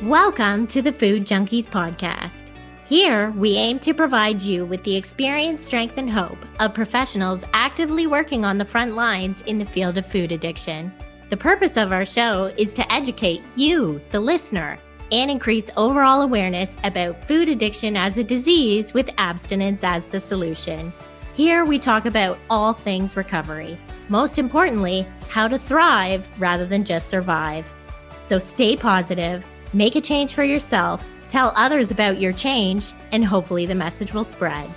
Welcome to the Food Junkies podcast. Here, we aim to provide you with the experience, strength, and hope of professionals actively working on the front lines in the field of food addiction. The purpose of our show is to educate you, the listener, and increase overall awareness about food addiction as a disease with abstinence as the solution. Here, we talk about all things recovery. Most importantly, how to thrive rather than just survive. So stay positive, make a change for yourself, tell others about your change, and hopefully the message will spread.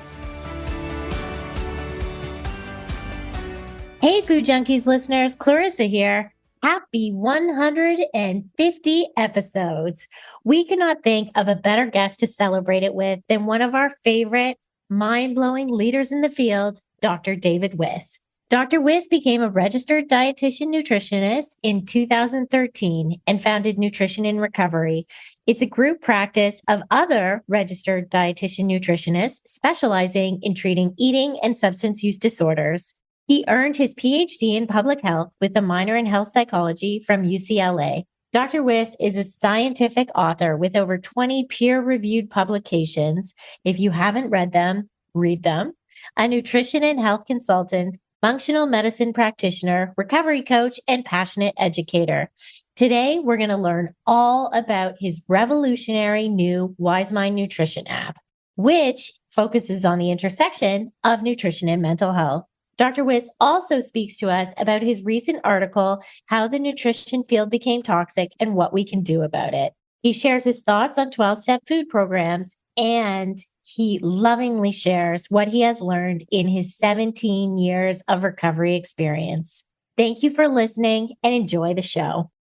Hey, Food Junkies listeners, Clarrisa here. Happy 150 episodes. We cannot think of a better guest to celebrate it with than one of our favorite mind-blowing leaders in the field, Dr. David Wiss. Dr. Wiss became a registered dietitian nutritionist in 2013 and founded Nutrition in Recovery. It's a group practice of other registered dietitian nutritionists specializing in treating eating and substance use disorders. He earned his Ph.D. in public health with a minor in health psychology from UCLA. Dr. Wiss is a scientific author with over 20 peer-reviewed publications. If you haven't read them, read them. A nutrition and health consultant, functional medicine practitioner, recovery coach, and passionate educator. Today, we're going to learn all about his revolutionary new Wise Mind Nutrition app, which focuses on the intersection of nutrition and mental health. Dr. Wiss also speaks to us about his recent article, How the Nutrition Field Became Toxic and What We Can Do About It. He shares his thoughts on 12-step food programs, and he lovingly shares what he has learned in his 17 years of recovery experience. Thank you for listening and enjoy the show.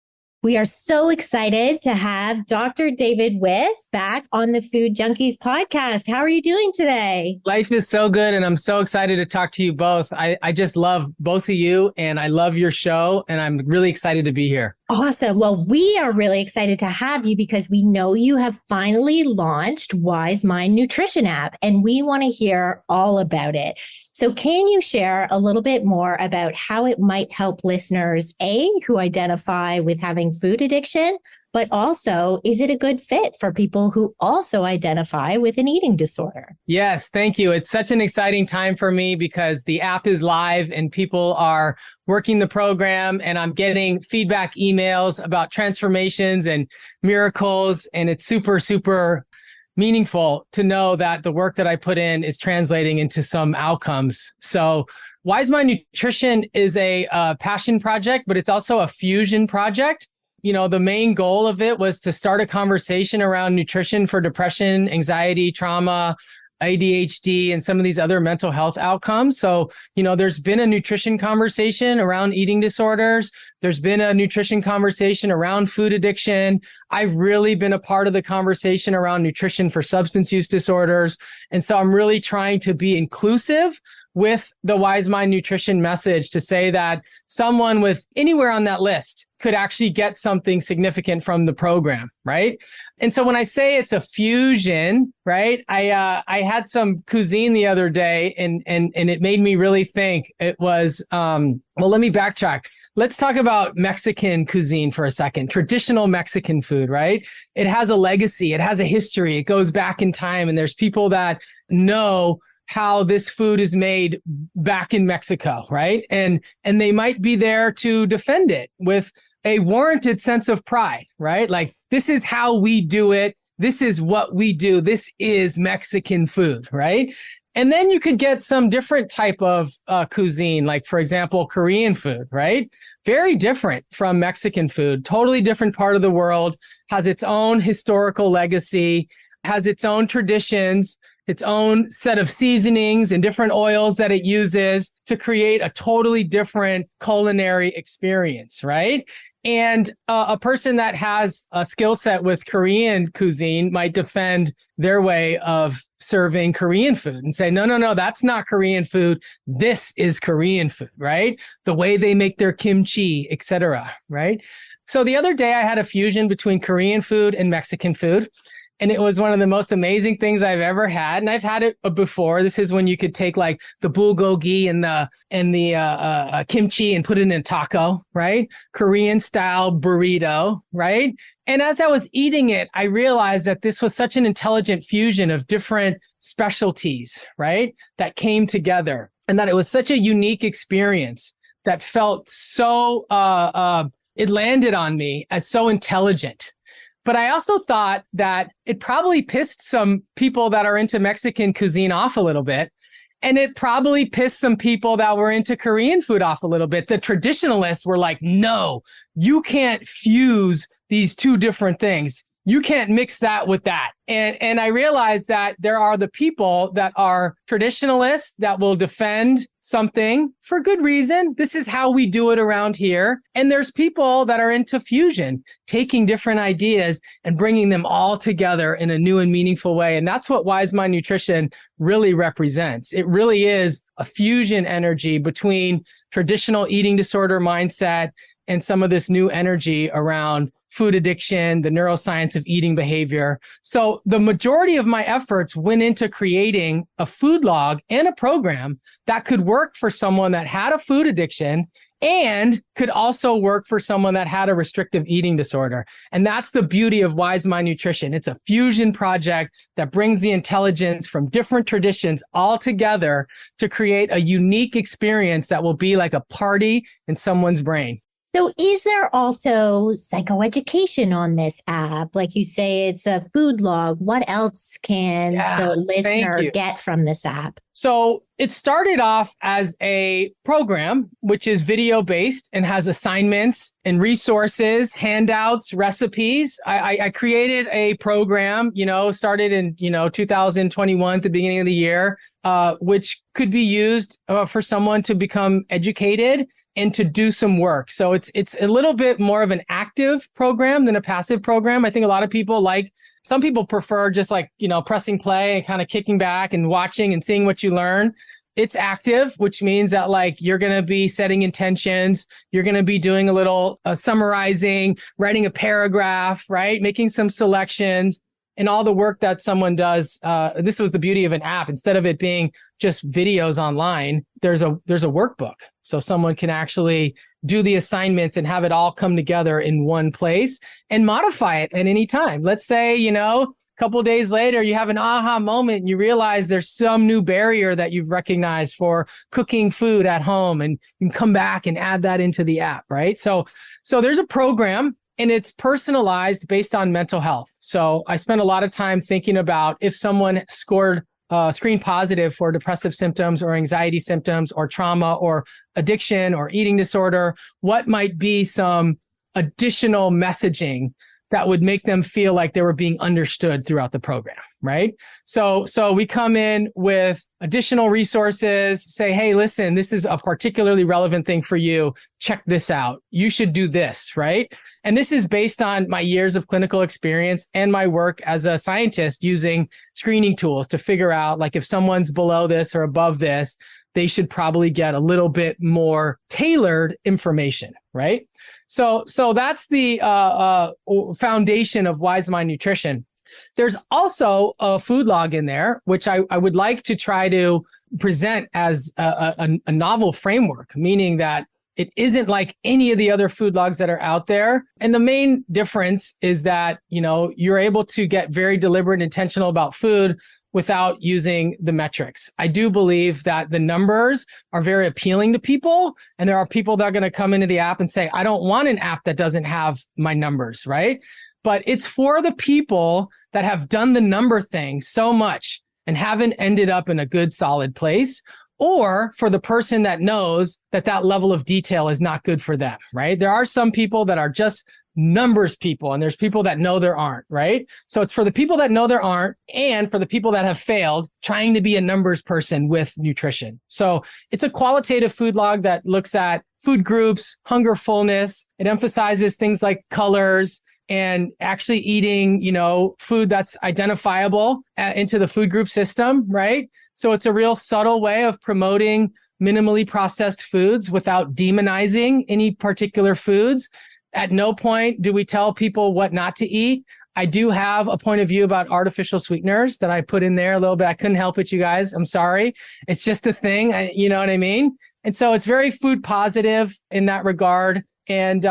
We are so excited to have Dr. David Wiss back on the Food Junkies podcast. How are you doing today? Life is so good, and I'm so excited to talk to you both. I just love both of you, and I love your show, and I'm really excited to be here. Awesome. Well, we are really excited to have you because we know you have finally launched Wise Mind Nutrition app, and we want to hear all about it. So can you share a little bit more about how it might help listeners, A, who identify with having food addiction, but also, is it a good fit for people who also identify with an eating disorder? Yes, thank you. It's such an exciting time for me because the app is live and people are working the program, and I'm getting feedback emails about transformations and miracles. And it's super, super meaningful to know that the work that I put in is translating into some outcomes. So Wise Mind Nutrition is a passion project, but it's also a fusion project. You know, the main goal of it was to start a conversation around nutrition for depression, anxiety, trauma, ADHD, and some of these other mental health outcomes. So, you know, there's been a nutrition conversation around eating disorders. There's been a nutrition conversation around food addiction. I've really been a part of the conversation around nutrition for substance use disorders. And so I'm really trying to be inclusive with the Wise Mind Nutrition message to say that someone with anywhere on that list could actually get something significant from the program, right? And so when I say it's a fusion, right, I had some cuisine the other day, and it made me really think. It was, well, let me backtrack. Let's talk about Mexican cuisine for a second. Traditional Mexican food, right? It has a legacy. It has a history. It goes back in time, and there's people that know how this food is made back in Mexico, right? And they might be there to defend it with a warranted sense of pride, right? Like, this is how we do it. This is what we do. This is Mexican food, right? And then you could get some different type of cuisine, like, for example, Korean food, right? Very different from Mexican food, totally different part of the world, has its own historical legacy, has its own traditions, its own set of seasonings and different oils that it uses to create a totally different culinary experience, right? And a person that has a skill set with Korean cuisine might defend their way of serving Korean food and say, no, that's not Korean food. This is Korean food, right? The way they make their kimchi, etc., right? So the other day I had a fusion between Korean food and Mexican food. And it was one of the most amazing things I've ever had. And I've had it before. This is when you could take like the bulgogi and the kimchi and put it in a taco, right? Korean style burrito, right? And as I was eating it, I realized that this was such an intelligent fusion of different specialties, right? That came together, and that it was such a unique experience that felt so, it landed on me as so intelligent. But I also thought that it probably pissed some people that are into Mexican cuisine off a little bit. And it probably pissed some people that were into Korean food off a little bit. The traditionalists were like, no, you can't fuse these two different things. You can't mix that with that. And I realized that there are the people that are traditionalists that will defend something for good reason. This is how we do it around here. And there's people that are into fusion, taking different ideas and bringing them all together in a new and meaningful way. And that's what Wise Mind Nutrition really represents. It really is a fusion energy between traditional eating disorder mindset and some of this new energy around food addiction, the neuroscience of eating behavior. So the majority of my efforts went into creating a food log and a program that could work for someone that had a food addiction and could also work for someone that had a restrictive eating disorder. And that's the beauty of Wise Mind Nutrition. It's a fusion project that brings the intelligence from different traditions all together to create a unique experience that will be like a party in someone's brain. So is there also psychoeducation on this app? Like you say, it's a food log. What else can the listener get from this app? So it started off as a program, which is video-based and has assignments and resources, handouts, recipes. I created a program, started in, 2021 at the beginning of the year, which could be used for someone to become educated and to do some work. So it's a little bit more of an active program than a passive program. I think a lot of people some people prefer just pressing play and kind of kicking back and watching and seeing what you learn. It's active, which means that you're going to be setting intentions. You're going to be doing a little summarizing, writing a paragraph, right? Making some selections. And all the work that someone does, this was the beauty of an app. Instead of it being just videos online, there's a workbook. So someone can actually do the assignments and have it all come together in one place and modify it at any time. Let's say, a couple of days later, you have an aha moment and you realize there's some new barrier that you've recognized for cooking food at home, and you can come back and add that into the app, right? So there's a program. And it's personalized based on mental health. So I spent a lot of time thinking about if someone screened positive for depressive symptoms or anxiety symptoms or trauma or addiction or eating disorder, what might be some additional messaging that would make them feel like they were being understood throughout the program, right? So we come in with additional resources, say, hey, listen, this is a particularly relevant thing for you. Check this out. You should do this, right? And this is based on my years of clinical experience and my work as a scientist using screening tools to figure out if someone's below this or above this, they should probably get a little bit more tailored information, right? So that's the foundation of Wise Mind Nutrition. There's also a food log in there, which I would like to try to present as a novel framework, meaning that it isn't like any of the other food logs that are out there. And the main difference is that, you're able to get very deliberate and intentional about food without using the metrics. I do believe that the numbers are very appealing to people. And there are people that are going to come into the app and say, I don't want an app that doesn't have my numbers, right? But it's for the people that have done the number thing so much and haven't ended up in a good, solid place, or for the person that knows that that level of detail is not good for them, right? There are some people that are just numbers people, and there's people that know there aren't, right? So it's for the people that know there aren't, and for the people that have failed trying to be a numbers person with nutrition. So it's a qualitative food log that looks at food groups, hunger, fullness. It emphasizes things like colors and actually eating, food that's identifiable into the food group system, right? So it's a real subtle way of promoting minimally processed foods without demonizing any particular foods. At no point do we tell people what not to eat. I do have a point of view about artificial sweeteners that I put in there a little bit. I couldn't help it, you guys. I'm sorry. It's just a thing. You know what I mean? And so it's very food positive in that regard. And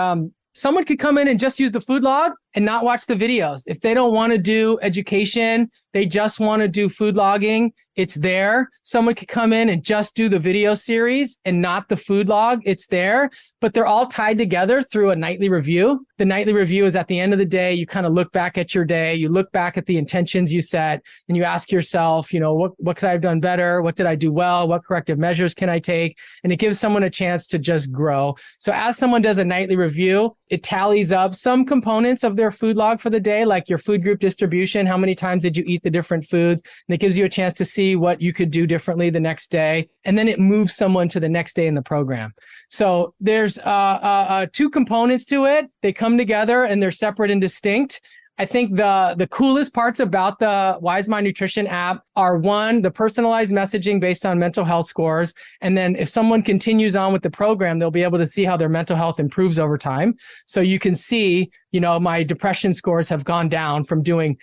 someone could come in and just use the food log and not watch the videos. If they don't want to do education, they just want to do food logging, it's there. Someone could come in and just do the video series and not the food log, it's there. But they're all tied together through a nightly review. The nightly review is at the end of the day, you kind of look back at your day, you look back at the intentions you set, and you ask yourself, what could I have done better? What did I do well? What corrective measures can I take? And it gives someone a chance to just grow. So as someone does a nightly review, it tallies up some components of their food log for the day, like your food group distribution. How many times did you eat the different foods? And it gives you a chance to see what you could do differently the next day. And then it moves someone to the next day in the program. So there's two components to it. They come together and they're separate and distinct. I think the coolest parts about the Wise Mind Nutrition app are, one, the personalized messaging based on mental health scores. And then if someone continues on with the program, they'll be able to see how their mental health improves over time. So you can see, my depression scores have gone down from doing,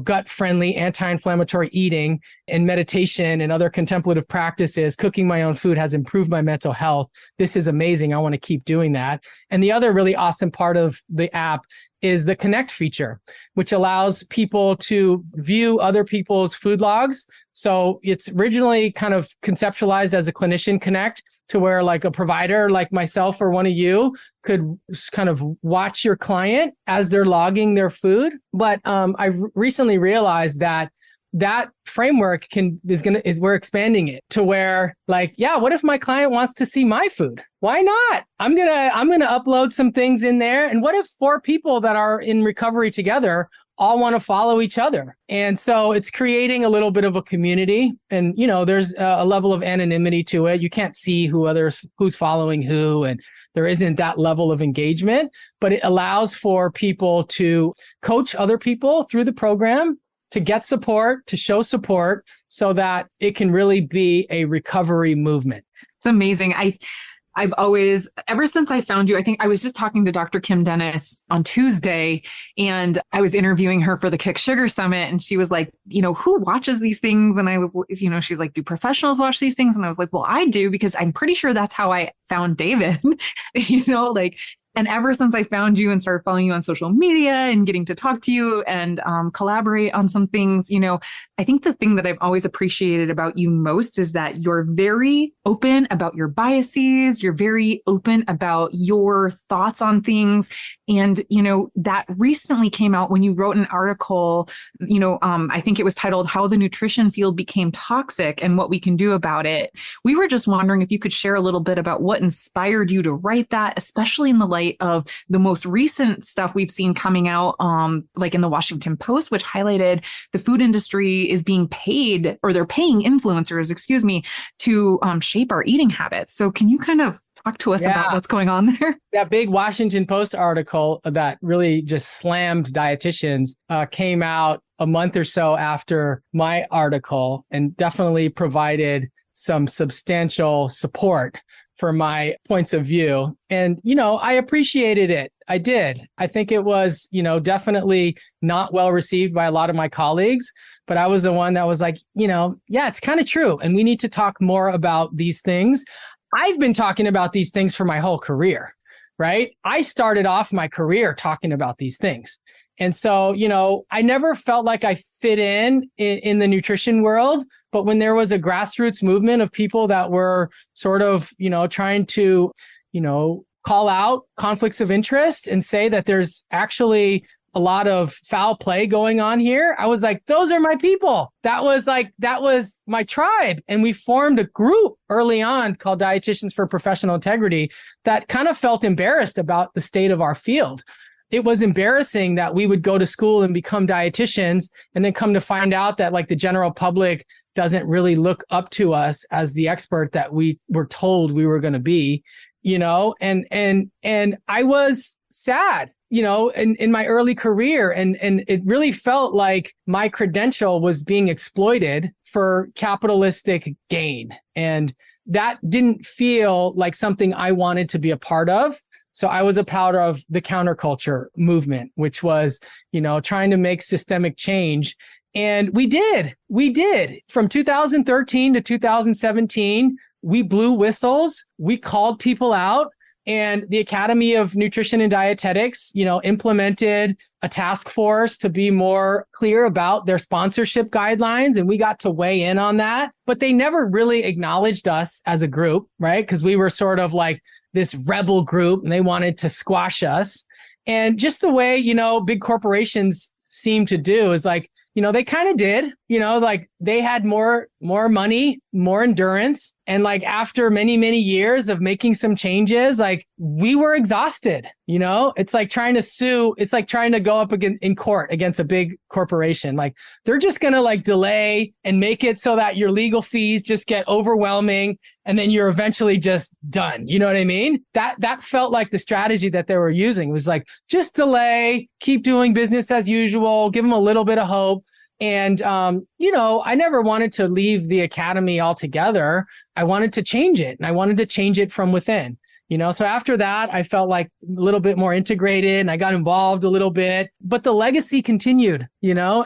gut-friendly, anti-inflammatory eating and meditation and other contemplative practices. Cooking my own food has improved my mental health. This is amazing. I want to keep doing that. And the other really awesome part of the app is the connect feature, which allows people to view other people's food logs. So it's originally kind of conceptualized as a clinician connect, to where like a provider like myself or one of you could kind of watch your client as they're logging their food. But I recently realized that framework we're expanding it to where, like, what if my client wants to see my food? Why not? I'm gonna upload some things in there. And what if 4 people that are in recovery together all want to follow each other? And so it's creating a little bit of a community. And there's a level of anonymity to it. You can't see who's following who, and there isn't that level of engagement. But it allows for people to coach other people through the program, to get support, to show support, so that it can really be a recovery movement. It's amazing. I've always, ever since I found you, I think I was just talking to Dr. Kim Dennis on Tuesday, and I was interviewing her for the Kick Sugar Summit. And she was like, who watches these things? And I was, she's like, do professionals watch these things? And I was like, well, I do, because I'm pretty sure that's how I found David, and ever since I found you and started following you on social media and getting to talk to you and collaborate on some things, I think the thing that I've always appreciated about you most is that you're very open about your biases. You're very open about your thoughts on things. And, that recently came out when you wrote an article, I think it was titled "How the Nutrition Field Became Toxic and What We Can Do About It." We were just wondering if you could share a little bit about what inspired you to write that, especially in the light of the most recent stuff we've seen coming out, like in the Washington Post, which highlighted the food industry is being paid, or they're paying influencers, to shape our eating habits. So can you kind of talk to us about what's going on there? That big Washington Post article that really just slammed dietitians came out a month or so after my article, and definitely provided some substantial support for my points of view. And, I appreciated it. I did. I think it was, definitely not well received by a lot of my colleagues, but I was the one that was like, it's kind of true. And we need to talk more about these things. I've been talking about these things for my whole career, right? I started off my career talking about these things. And so, I never felt like I fit in the nutrition world. But when there was a grassroots movement of people that were sort of, trying to, call out conflicts of interest and say that there's actually a lot of foul play going on here, I was like, those are my people. That was my tribe. And we formed a group early on called Dietitians for Professional Integrity that kind of felt embarrassed about the state of our field. It was embarrassing that we would go to school and become dietitians and then come to find out that like the general public doesn't really look up to us as the expert that we were told we were going to be, and I was sad, in my early career. And it really felt like my credential was being exploited for capitalistic gain. And that didn't feel like something I wanted to be a part of. So I was a part of the counterculture movement, which was, trying to make systemic change. And we did. From 2013 to 2017, we blew whistles. We called people out. And the Academy of Nutrition and Dietetics, implemented a task force to be more clear about their sponsorship guidelines. And we got to weigh in on that. But they never really acknowledged us as a group, right? Because we were sort of like this rebel group and they wanted to squash us. And just the way, big corporations seem to do is like, they kind of did, like they had more money, more endurance. And like after many, many years of making some changes, like we were exhausted, it's like trying to sue. It's like trying to go up in court against a big corporation. Like they're just going to like delay and make it so that your legal fees just get overwhelming. And then you're eventually just done. You know what I mean? That felt like the strategy that they were using. It was like, just delay, keep doing business as usual, give them a little bit of hope. And, I never wanted to leave the academy altogether. I wanted to change it, and I wanted to change it from within. So after that, I felt like a little bit more integrated and I got involved a little bit, but the legacy continued,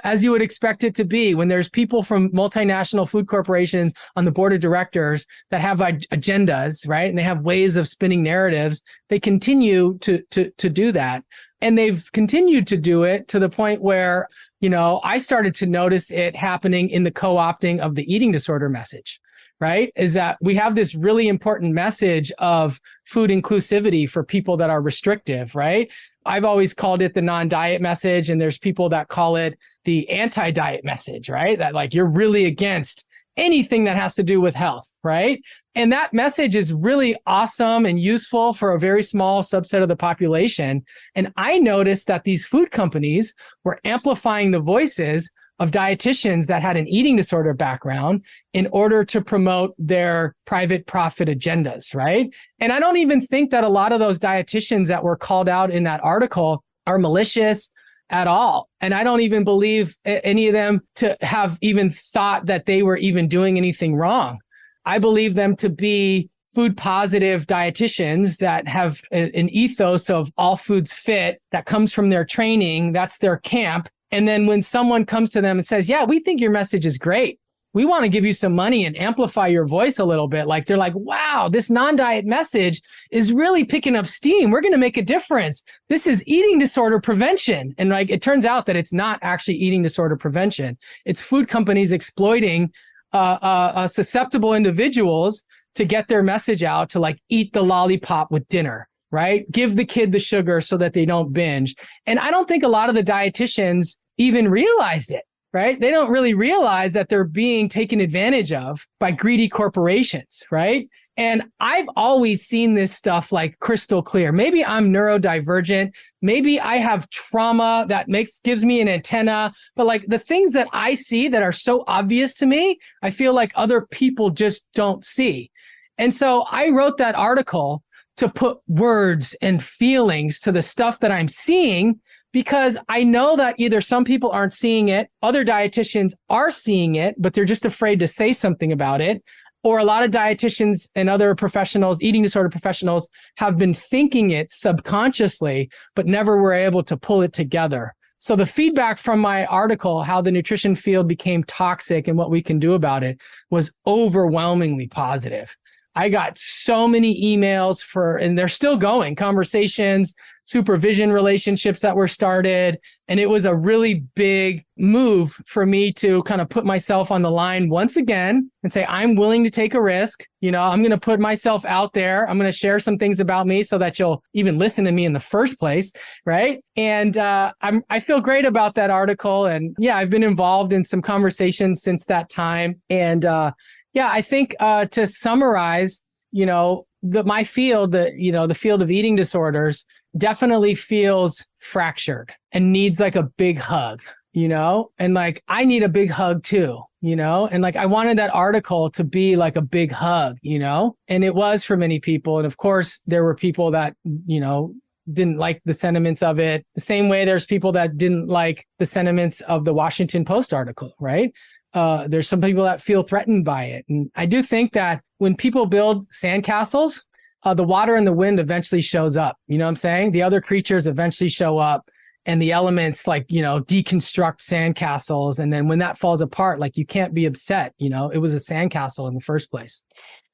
as you would expect it to be when there's people from multinational food corporations on the board of directors that have agendas, right? And they have ways of spinning narratives. They continue to do that. And they've continued to do it to the point where, I started to notice it happening in the co-opting of the eating disorder message. Right? Is that we have this really important message of food inclusivity for people that are restrictive, right? I've always called it the non-diet message, and there's people that call it the anti-diet message, right? That like you're really against anything that has to do with health, right? And that message is really awesome and useful for a very small subset of the population. And I noticed that these food companies were amplifying the voices of dietitians that had an eating disorder background in order to promote their private profit agendas, right? And I don't even think that a lot of those dietitians that were called out in that article are malicious at all. And I don't even believe any of them to have even thought that they were even doing anything wrong. I believe them to be food positive dietitians that have an ethos of all foods fit that comes from their training. That's their camp. And then when someone comes to them and says, yeah, we think your message is great. We want to give you some money and amplify your voice a little bit. Like they're like, wow, this non-diet message is really picking up steam. We're going to make a difference. This is eating disorder prevention. And like, it turns out that it's not actually eating disorder prevention. It's food companies exploiting susceptible individuals to get their message out to like eat the lollipop with dinner. Right? Give the kid the sugar so that they don't binge. And I don't think a lot of the dietitians even realized it, right? They don't really realize that they're being taken advantage of by greedy corporations, right? And I've always seen this stuff like crystal clear. Maybe I'm neurodivergent. Maybe I have trauma that gives me an antenna. But like the things that I see that are so obvious to me, I feel like other people just don't see. And so I wrote that article to put words and feelings to the stuff that I'm seeing, because I know that either some people aren't seeing it, other dietitians are seeing it, but they're just afraid to say something about it. Or a lot of dietitians and other professionals, eating disorder professionals, have been thinking it subconsciously, but never were able to pull it together. So the feedback from my article, how the nutrition field became toxic and what we can do about it, was overwhelmingly positive. I got so many emails and they're still going, conversations, supervision relationships that were started. And it was a really big move for me to kind of put myself on the line once again and say, I'm willing to take a risk. I'm going to put myself out there. I'm going to share some things about me so that you'll even listen to me in the first place. Right. And I feel great about that article. And yeah, I've been involved in some conversations since that time. And yeah, I think to summarize, my field, the field of eating disorders definitely feels fractured and needs like a big hug, and like I need a big hug too, and like I wanted that article to be like a big hug, and it was for many people. And of course, there were people that, didn't like the sentiments of it. The same way there's people that didn't like the sentiments of the Washington Post article, right? There's some people that feel threatened by it. And I do think that when people build sandcastles, the water and the wind eventually shows up. You know what I'm saying? The other creatures eventually show up, and the elements like, deconstruct sandcastles. And then when that falls apart, like, you can't be upset. It was a sandcastle in the first place.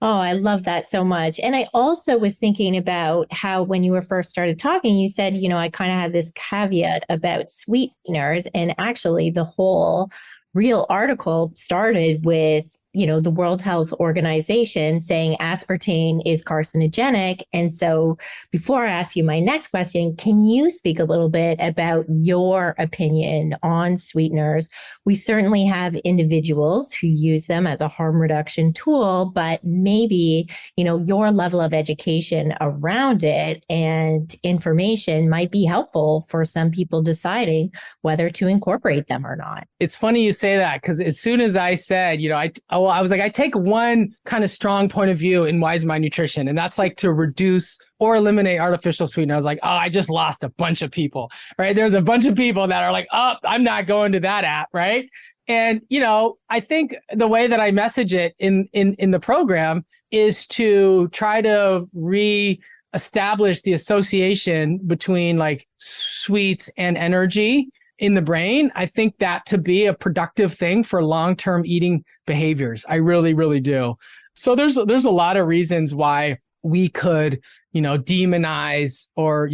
Oh, I love that so much. And I also was thinking about how when you were first started talking, you said, I kind of had this caveat about sweeteners. And actually, the whole real article started with, the World Health Organization saying aspartame is carcinogenic. And so before I ask you my next question, can you speak a little bit about your opinion on sweeteners? We certainly have individuals who use them as a harm reduction tool, but maybe, your level of education around it and information might be helpful for some people deciding whether to incorporate them or not. It's funny you say that, because as soon as I said, I was like, I take one kind of strong point of view in Wise My Nutrition, and that's like to reduce or eliminate artificial sweetener. I was like, oh, I just lost a bunch of people, right? There's a bunch of people that are like, oh, I'm not going to that app, right? And, I think the way that I message it in the program is to try to re-establish the association between like sweets and energy in the brain. I think that to be a productive thing for long-term eating behaviors. I really, really do. So there's a lot of reasons why we could, demonize or,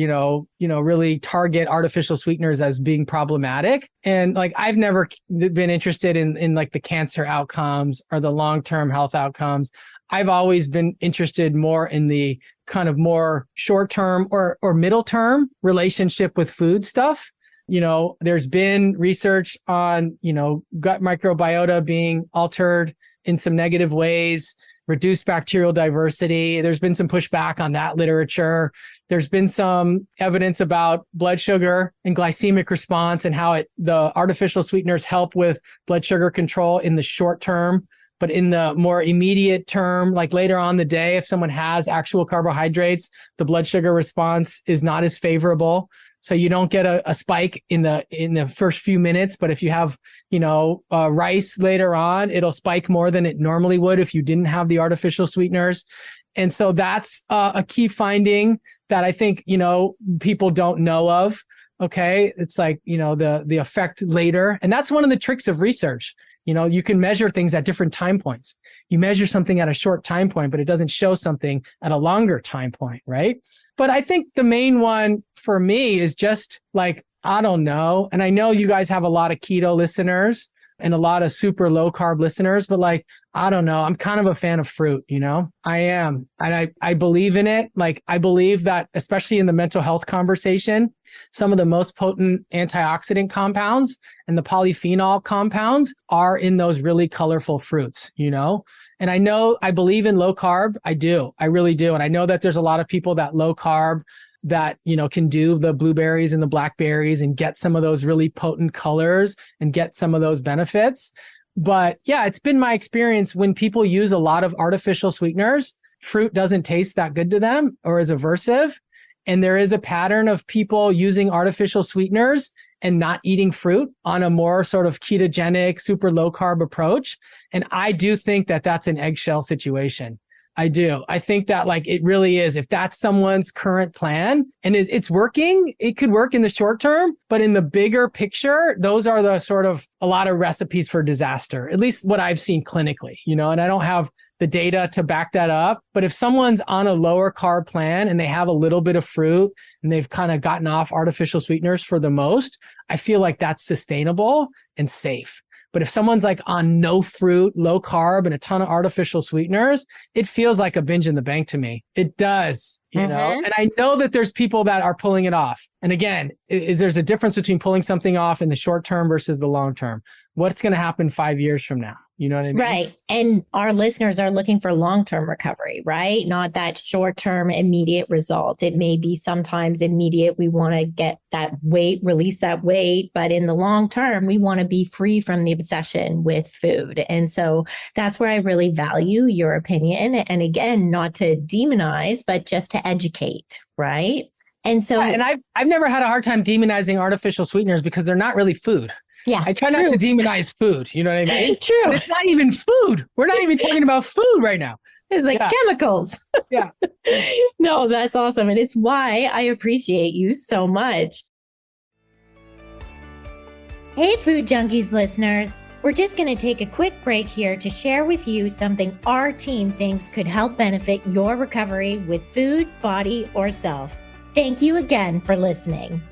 really target artificial sweeteners as being problematic. And like, I've never been interested in like the cancer outcomes or the long-term health outcomes. I've always been interested more in the kind of more short-term or middle-term relationship with food stuff. There's been research on, gut microbiota being altered in some negative ways, reduced bacterial diversity. There's been some pushback on that literature. There's been some evidence about blood sugar and glycemic response and how the artificial sweeteners help with blood sugar control in the short term. But in the more immediate term, like later on in the day, if someone has actual carbohydrates, the blood sugar response is not as favorable. So you don't get a spike in the first few minutes, but if you have, rice later on, it'll spike more than it normally would if you didn't have the artificial sweeteners. And so that's a key finding that I think, people don't know of. Okay. It's like, the effect later. And that's one of the tricks of research. You can measure things at different time points. You measure something at a short time point, but it doesn't show something at a longer time point, right? But I think the main one for me is just like, I don't know. And I know you guys have a lot of keto listeners and a lot of super low carb listeners, but like, I don't know. I'm kind of a fan of fruit, I am. And I believe in it. Like, I believe that, especially in the mental health conversation, some of the most potent antioxidant compounds and the polyphenol compounds are in those really colorful fruits, And I believe in low carb. I do. I really do. And I know that there's a lot of people that low carb that, can do the blueberries and the blackberries and get some of those really potent colors and get some of those benefits. But yeah, it's been my experience when people use a lot of artificial sweeteners, fruit doesn't taste that good to them or is aversive. And there is a pattern of people using artificial sweeteners and not eating fruit on a more sort of ketogenic, super low carb approach. And I do think that that's an eggshell situation. I do. I think that like it really is. If that's someone's current plan and it's working, it could work in the short term, but in the bigger picture, those are the sort of a lot of recipes for disaster, at least what I've seen clinically, and I don't have the data to back that up. But if someone's on a lower carb plan and they have a little bit of fruit and they've kind of gotten off artificial sweeteners for the most, I feel like that's sustainable and safe. But if someone's like on no fruit, low carb, and a ton of artificial sweeteners, it feels like a binge in the bank to me. It does, know? And I know that there's people that are pulling it off. And again, there's a difference between pulling something off in the short term versus the long term. What's going to happen 5 years from now? You know what I mean? Right. And our listeners are looking for long-term recovery, right? Not that short-term immediate result. It may be sometimes immediate. We want to get that weight, release that weight. But in the long term, we want to be free from the obsession with food. And so that's where I really value your opinion. And again, not to demonize, but just to educate, right? And so, and I've never had a hard time demonizing artificial sweeteners because they're not really food. Yeah, I try not to demonize food. You know what I mean? True. But it's not even food. We're not even talking about food right now. It's like chemicals. Yeah. No, that's awesome. And it's why I appreciate you so much. Hey, Food Junkies listeners. We're just going to take a quick break here to share with you something our team thinks could help benefit your recovery with food, body, or self. Thank you again for listening.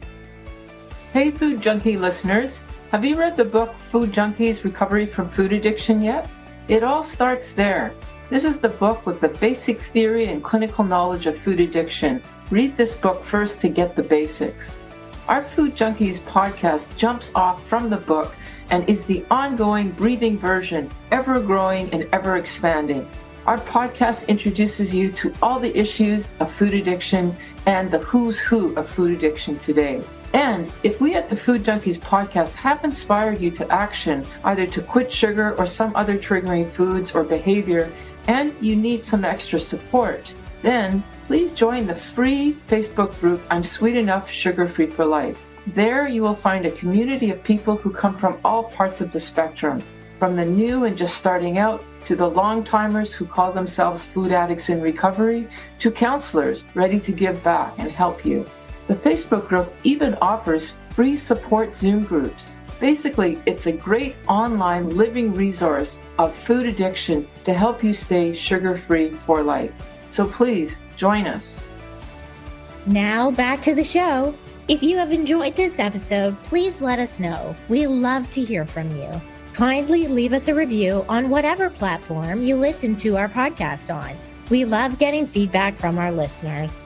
Hey, Food Junkie listeners. Have you read the book Food Junkies Recovery from Food Addiction yet? It all starts there. This is the book with the basic theory and clinical knowledge of food addiction. Read this book first to get the basics. Our Food Junkies podcast jumps off from the book and is the ongoing, breathing version, ever growing and ever expanding. Our podcast introduces you to all the issues of food addiction and the who's who of food addiction today. And if we at the Food Junkies podcast have inspired you to action, either to quit sugar or some other triggering foods or behavior, and you need some extra support, then please join the free Facebook group, I'm Sweet Enough, Sugar Free for Life. There you will find a community of people who come from all parts of the spectrum, from the new and just starting out, to the long-timers who call themselves food addicts in recovery, to counselors ready to give back and help you. The Facebook group even offers free support Zoom groups. Basically, it's a great online living resource of food addiction to help you stay sugar-free for life. So please join us. Now back to the show. If you have enjoyed this episode, please let us know. We love to hear from you. Kindly leave us a review on whatever platform you listen to our podcast on. We love getting feedback from our listeners.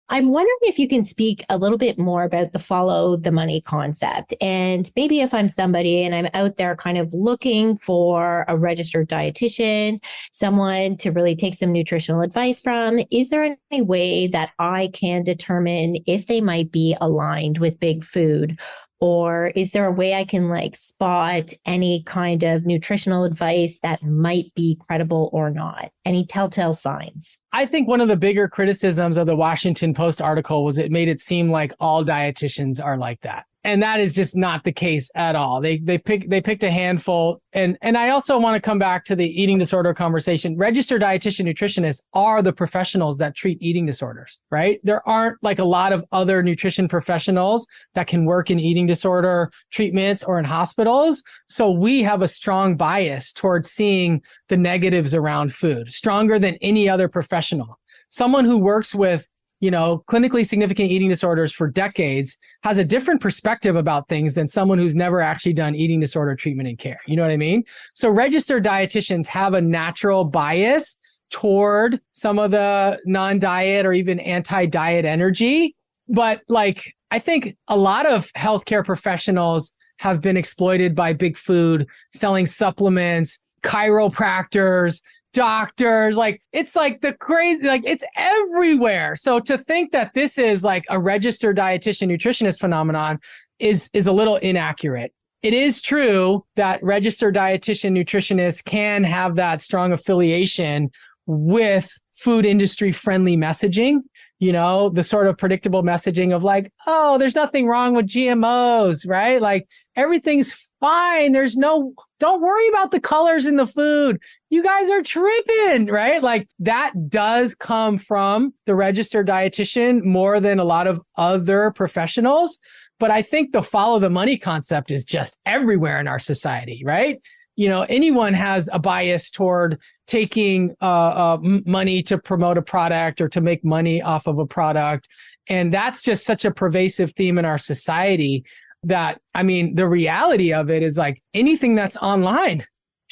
I'm wondering if you can speak a little bit more about the follow the money concept. And maybe if I'm somebody and I'm out there kind of looking for a registered dietitian, someone to really take some nutritional advice from, is there any way that I can determine if they might be aligned with big food? Or is there a way I can spot any kind of nutritional advice that might be credible or not? Any telltale signs? I think one of the bigger criticisms of the Washington Post article was it made it seem like all dietitians are like that. And that is just not the case at all. They picked a handful. And I also want to come back to the eating disorder conversation. Registered dietitian nutritionists are the professionals that treat eating disorders, right? There aren't a lot of other nutrition professionals that can work in eating disorder treatments or in hospitals. So we have a strong bias towards seeing the negatives around food, stronger than any other professional. Someone who works with clinically significant eating disorders for decades has a different perspective about things than someone who's never actually done eating disorder treatment and care. You know what I mean? So registered dietitians have a natural bias toward some of the non-diet or even anti-diet energy. But I think a lot of healthcare professionals have been exploited by big food, selling supplements, chiropractors, doctors, it's the crazy, it's everywhere. So to think that this is a registered dietitian nutritionist phenomenon is a little inaccurate. It is true that registered dietitian nutritionists can have that strong affiliation with food industry friendly messaging, the sort of predictable messaging of oh, there's nothing wrong with GMOs, right? Everything's fine. Don't worry about the colors in the food. You guys are tripping, right? That does come from the registered dietitian more than a lot of other professionals. But I think the follow the money concept is just everywhere in our society, right? Anyone has a bias toward taking money to promote a product or to make money off of a product. And that's just such a pervasive theme in our society that, the reality of it is anything that's online,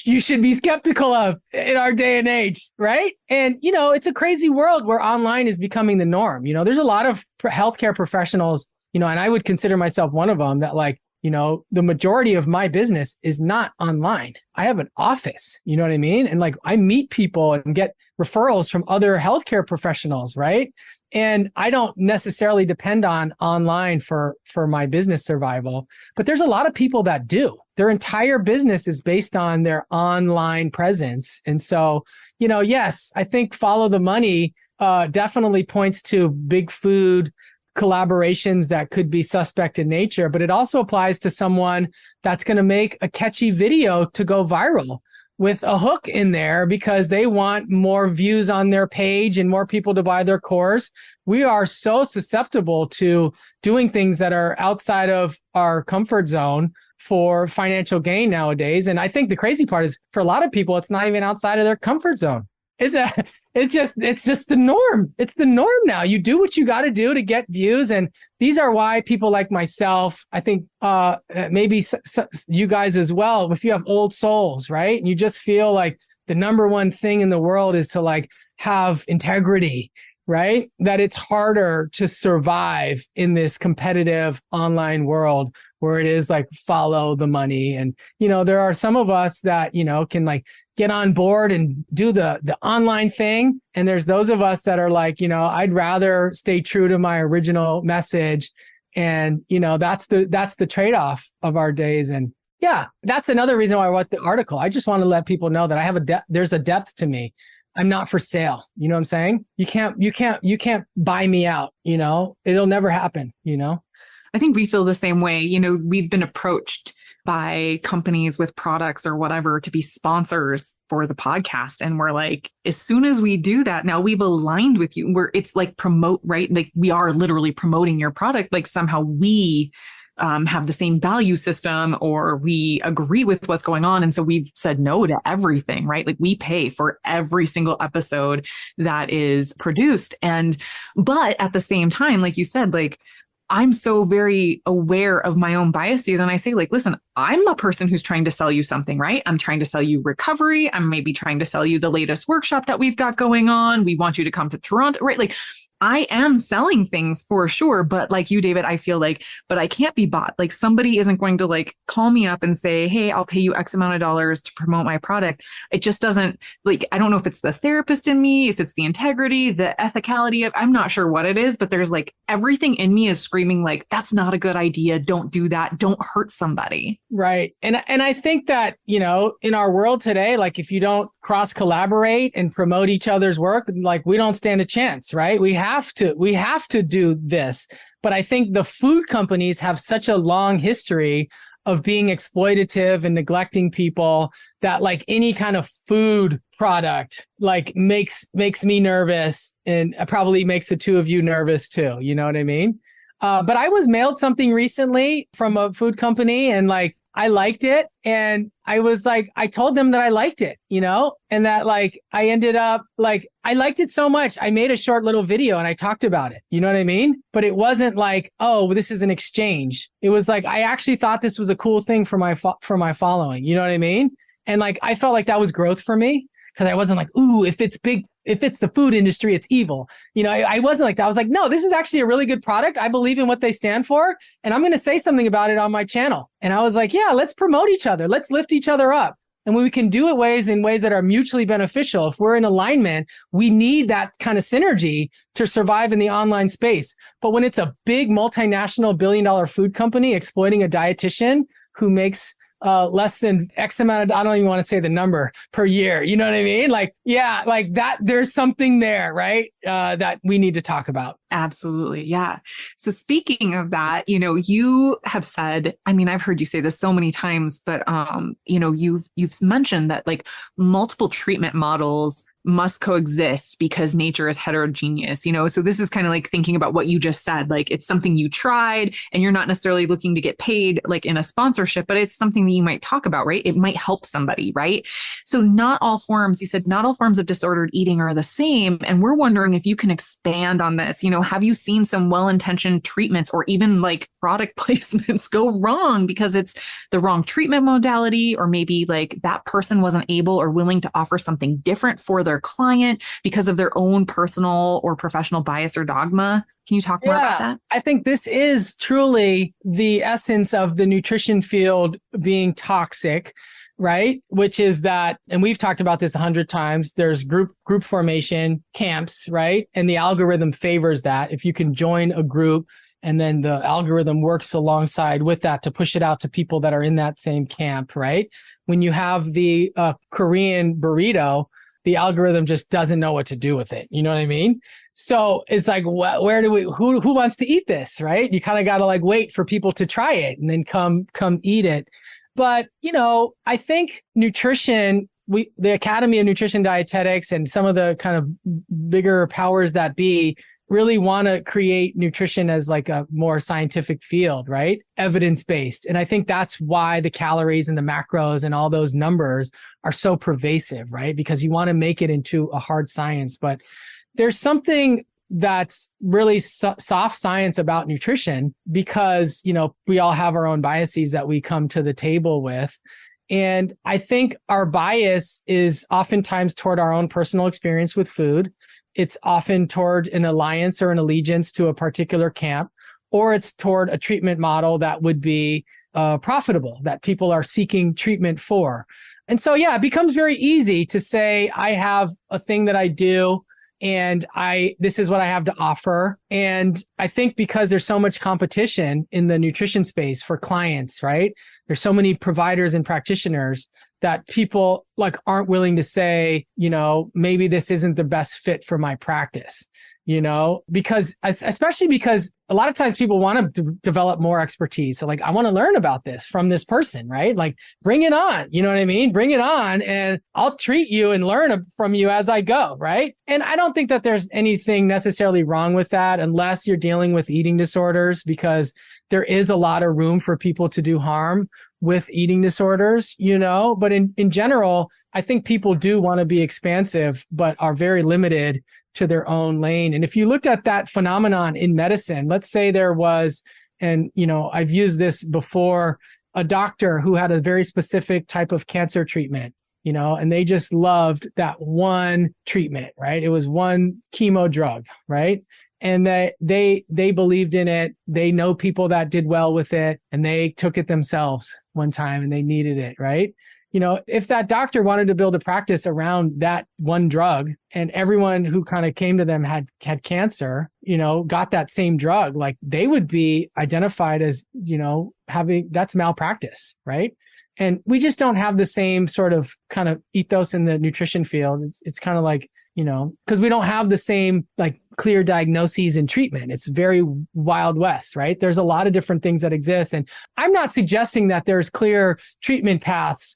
you should be skeptical of in our day and age, right? And, it's a crazy world where online is becoming the norm. There's a lot of healthcare professionals, and I would consider myself one of them that the majority of my business is not online. I have an office, you know what I mean? And I meet people and get referrals from other healthcare professionals, right? And I don't necessarily depend on online for my business survival, but there's a lot of people that do. Their entire business is based on their online presence. And so, yes, I think follow the money definitely points to big food collaborations that could be suspect in nature, but it also applies to someone that's going to make a catchy video to go viral. with a hook in there because they want more views on their page and more people to buy their course. We are so susceptible to doing things that are outside of our comfort zone for financial gain nowadays. And I think the crazy part is for a lot of people, it's not even outside of their comfort zone. It's just the norm. It's the norm now. You do what you got to do to get views. And these are why people like myself, I think maybe you guys as well, if you have old souls, right? And you just feel like the number one thing in the world is to like have integrity, right? That it's harder to survive in this competitive online world where it is like follow the money. And, there are some of us that, can like get on board and do the online thing. And there's those of us that are like, I'd rather stay true to my original message. And, that's the trade-off of our days. And yeah, that's another reason why I wrote the article. I just want to let people know that I have there's a depth to me. I'm not for sale. You know what I'm saying? You can't buy me out, it'll never happen, I think we feel the same way. We've been approached by companies with products or whatever to be sponsors for the podcast. And we're like, as soon as we do that, now we've aligned with you where it's like promote, right? Like we are literally promoting your product. Like somehow we have the same value system or we agree with what's going on. And so we've said no to everything, right? Like we pay for every single episode that is produced. But at the same time, like you said, like, I'm so very aware of my own biases. And I say, like, listen, I'm a person who's trying to sell you something, right? I'm trying to sell you recovery. I'm maybe trying to sell you the latest workshop that we've got going on. We want you to come to Toronto, right? Like, I am selling things for sure. But like you, David, I feel like, but I can't be bought. Like somebody isn't going to like call me up and say, hey, I'll pay you X amount of dollars to promote my product. It just doesn't like, I don't know if it's the therapist in me, if it's the integrity, the ethicality of, I'm not sure what it is, but there's like everything in me is screaming like, that's not a good idea. Don't do that. Don't hurt somebody. Right. And I think that, in our world today, like if you don't cross collaborate and promote each other's work, like we don't stand a chance, right? We have to do this. But I think the food companies have such a long history of being exploitative and neglecting people that like any kind of food product like makes me nervous and probably makes the two of you nervous too. You know what I mean? But I was mailed something recently from a food company and like I liked it. And I was like, I told them that I liked it, and that like, I ended up like, I liked it so much. I made a short little video and I talked about it. You know what I mean? But it wasn't like, oh, this is an exchange. It was like, I actually thought this was a cool thing for my following. You know what I mean? And like, I felt like that was growth for me because I wasn't like, ooh, if it's big, if it's the food industry, it's evil. I wasn't like that. I was like, no, this is actually a really good product. I believe in what they stand for. And I'm going to say something about it on my channel. And I was like, yeah, let's promote each other. Let's lift each other up. And when we can do it in ways that are mutually beneficial, if we're in alignment, we need that kind of synergy to survive in the online space. But when it's a big multinational billion-dollar food company exploiting a dietitian who makes less than X amount of, I don't even want to say the number per year. You know what I mean? Like, yeah, like that, there's something there, right? That we need to talk about. Absolutely. Yeah. So speaking of that, you have said, I mean, I've heard you say this so many times, but, you've mentioned that like multiple treatment models must coexist because nature is heterogeneous, so this is kind of like thinking about what you just said, like it's something you tried and you're not necessarily looking to get paid like in a sponsorship, but it's something that you might talk about, right? It might help somebody, right? So you said not all forms of disordered eating are the same. And we're wondering if you can expand on this, have you seen some well-intentioned treatments or even like product placements go wrong because it's the wrong treatment modality, or maybe like that person wasn't able or willing to offer something different for their client because of their own personal or professional bias or dogma? Can you talk more about that? I think this is truly the essence of the nutrition field being toxic, right? Which is that, and we've talked about this 100 times, there's group formation camps, right? And the algorithm favors that. If you can join a group and then the algorithm works alongside with that to push it out to people that are in that same camp, right? When you have the Korean burrito, the algorithm just doesn't know what to do with it. You know what I mean? So it's like, where do who wants to eat this, right? You kind of got to like wait for people to try it and then come eat it. But, I think nutrition the Academy of Nutrition Dietetics and some of the kind of bigger powers that be really want to create nutrition as like a more scientific field, right? Evidence-based. And I think that's why the calories and the macros and all those numbers are so pervasive, right? Because you want to make it into a hard science. But there's something that's really soft science about nutrition because, we all have our own biases that we come to the table with. And I think our bias is oftentimes toward our own personal experience with food. It's often toward an alliance or an allegiance to a particular camp, or it's toward a treatment model that would be profitable, that people are seeking treatment for. And so, it becomes very easy to say, I have a thing that I do, and this is what I have to offer. And I think because there's so much competition in the nutrition space for clients, right? There's so many providers and practitioners that people aren't willing to say, maybe this isn't the best fit for my practice, especially because a lot of times people want to develop more expertise. So I want to learn about this from this person, right? Bring it on. You know what I mean? Bring it on and I'll treat you and learn from you as I go, right? And I don't think that there's anything necessarily wrong with that unless you're dealing with eating disorders, because there is a lot of room for people to do harm with eating disorders, but in general, I think people do want to be expansive, but are very limited to their own lane. And if you looked at that phenomenon in medicine, let's say there was, and I've used this before, a doctor who had a very specific type of cancer treatment, and they just loved that one treatment, right? It was one chemo drug, right? And they believed in it. They know people that did well with it, and they took it themselves one time and they needed it, right? If that doctor wanted to build a practice around that one drug and everyone who kind of came to them had cancer, got that same drug, they would be identified as, that's malpractice, right? And we just don't have the same sort of kind of ethos in the nutrition field. It's kind of because we don't have the same clear diagnoses and treatment. It's very Wild West, right? There's a lot of different things that exist. And I'm not suggesting that there's clear treatment paths,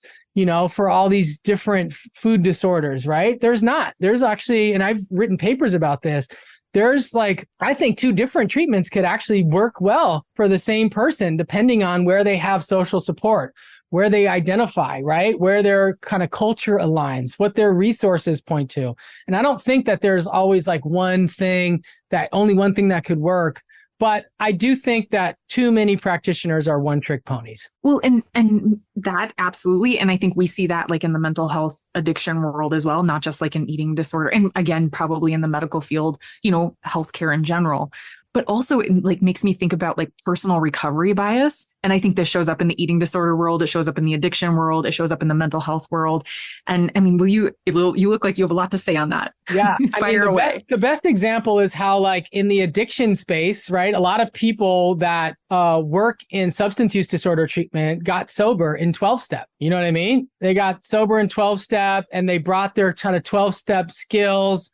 for all these different food disorders, right? There's not. There's actually, and I've written papers about this, there's I think 2 different treatments could actually work well for the same person, depending on where they have social support, where they identify, right? Where their kind of culture aligns, what their resources point to. And I don't think that there's always only one thing that could work. But I do think that too many practitioners are one-trick ponies. Well, and that absolutely. And I think we see that in the mental health addiction world as well, not just in eating disorder. And again, probably in the medical field, healthcare in general. But also it makes me think about personal recovery bias. And I think this shows up in the eating disorder world. It shows up in the addiction world. It shows up in the mental health world. And I mean, you look like you have a lot to say on that. Yeah. The best example is how in the addiction space, right? A lot of people that work in substance use disorder treatment got sober in 12-step. You know what I mean? They got sober in 12-step and they brought their kind of 12-step skills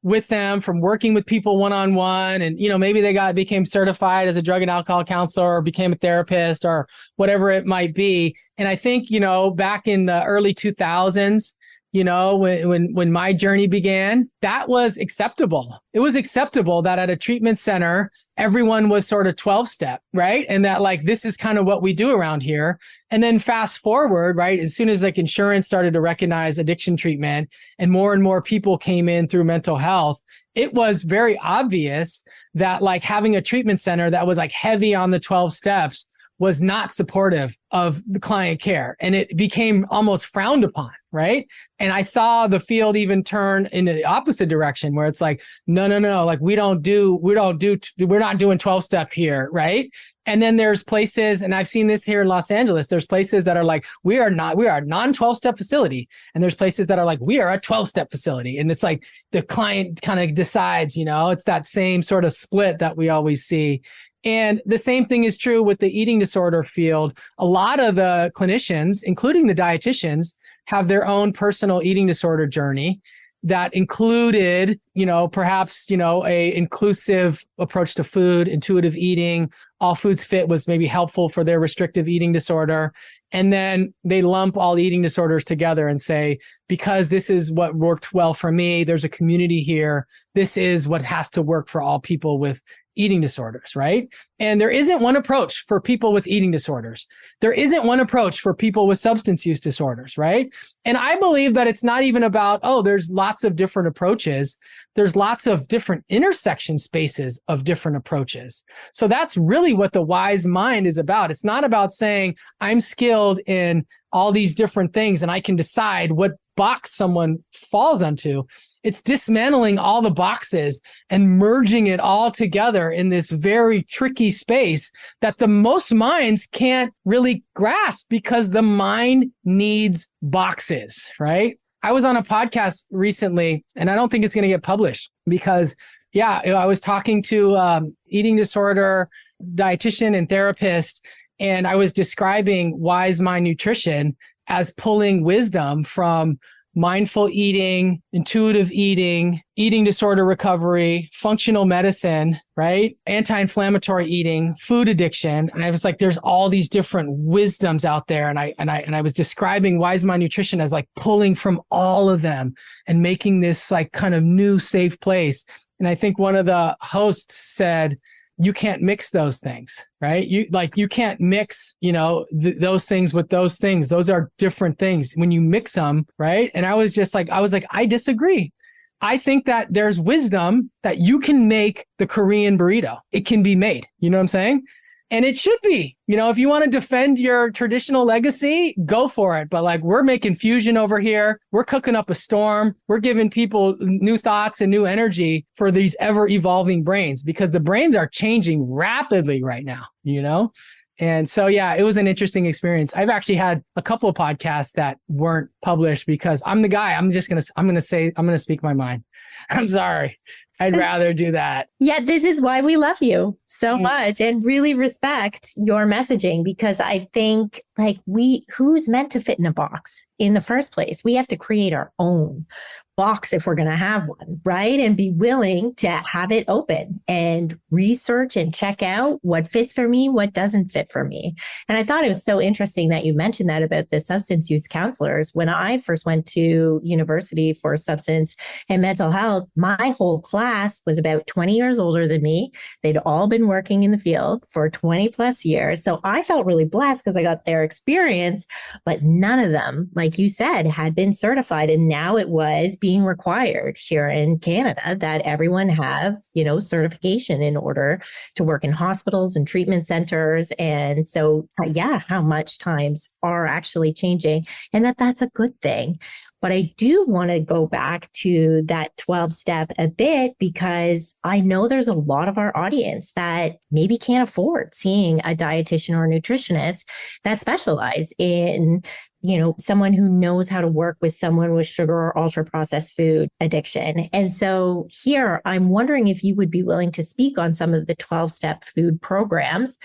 with them from working with people one-on-one. And, maybe they became certified as a drug and alcohol counselor or became a therapist or whatever it might be. And I think, back in the early 2000s, when my journey began, that was acceptable. It was acceptable that at a treatment center, everyone was sort of 12-step, right? And that this is kind of what we do around here. And then fast forward, right? As soon as insurance started to recognize addiction treatment and more people came in through mental health, it was very obvious that having a treatment center that was heavy on the 12 steps was not supportive of the client care. And it became almost frowned upon, right? And I saw the field even turn in the opposite direction where it's no, we're not doing 12-step here, right? And then there's places, and I've seen this here in Los Angeles, there's places that are we are a non-12-step facility. And there's places that are we are a 12-step facility. And it's the client kind of decides, it's that same sort of split that we always see. And the same thing is true with the eating disorder field. A lot of the clinicians, including the dietitians, have their own personal eating disorder journey. that included, perhaps, a inclusive approach to food, intuitive eating. All Foods Fit was maybe helpful for their restrictive eating disorder. And then they lump all eating disorders together and say, because this is what worked well for me, there's a community here. This is what has to work for all people with eating disorders, right? And there isn't one approach for people with eating disorders. There isn't one approach for people with substance use disorders, right? And I believe that it's not even about, there's lots of different approaches. There's lots of different intersection spaces of different approaches. So that's really what the wise mind is about. It's not about saying, I'm skilled in all these different things and I can decide what box someone falls onto. It's dismantling all the boxes and merging it all together in this very tricky space that the most minds can't really grasp because the mind needs boxes, right? I was on a podcast recently, and I don't think it's going to get published because, I was talking to eating disorder dietitian and therapist, and I was describing wise mind nutrition as pulling wisdom from mindful eating, intuitive eating, eating disorder recovery, functional medicine, right? Anti-inflammatory eating, food addiction. And I was like, there's all these different wisdoms out there. And I was describing wise mind nutrition as like pulling from all of them and making this like kind of new safe place. And I think one of the hosts said, you can't mix those things, right? You can't mix, those things with those things. Those are different things when you mix them, right? And I was like, I disagree. I think that there's wisdom that you can make the Korean burrito. It can be made. You know what I'm saying? And it should be, if you want to defend your traditional legacy, go for it. But like, we're making fusion over here. We're cooking up a storm. We're giving people new thoughts and new energy for these ever evolving brains because the brains are changing rapidly right now, And so, it was an interesting experience. I've actually had a couple of podcasts that weren't published because I'm the guy. I'm going to speak my mind. I'm sorry. I'd rather do that. Yeah, this is why we love you so much and really respect your messaging because I think who's meant to fit in a box in the first place? We have to create our own box if we're going to have one, right? And be willing to have it open and research and check out what fits for me, what doesn't fit for me. And I thought it was so interesting that you mentioned that about the substance use counselors. When I first went to university for substance and mental health, my whole class was about 20 years older than me. They'd all been working in the field for 20 plus years. So I felt really blessed because I got their experience, but none of them, like you said, had been certified. And now it was being required here in Canada that everyone have, certification in order to work in hospitals and treatment centers. And so, how much times are actually changing and that's a good thing. But I do want to go back to that 12-step a bit because I know there's a lot of our audience that maybe can't afford seeing a dietitian or a nutritionist that specialize in someone who knows how to work with someone with sugar or ultra processed food addiction. And so here, I'm wondering if you would be willing to speak on some of the 12-step food programs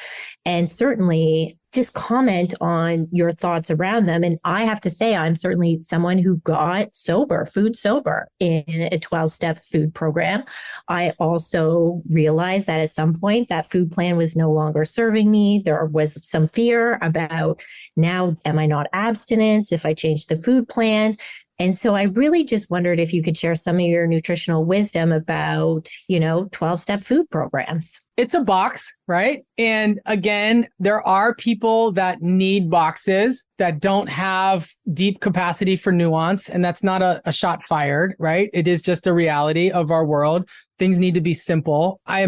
and certainly just comment on your thoughts around them. And I have to say, I'm certainly someone who got food sober in a 12-step food program. I also realized that at some point that food plan was no longer serving me. There was some fear about now, am I not abstinent if I change the food plan? And so I really just wondered if you could share some of your nutritional wisdom about, 12-step food programs. It's a box, right? And again, there are people that need boxes that don't have deep capacity for nuance. And that's not a shot fired, right? It is just a reality of our world. Things need to be simple. I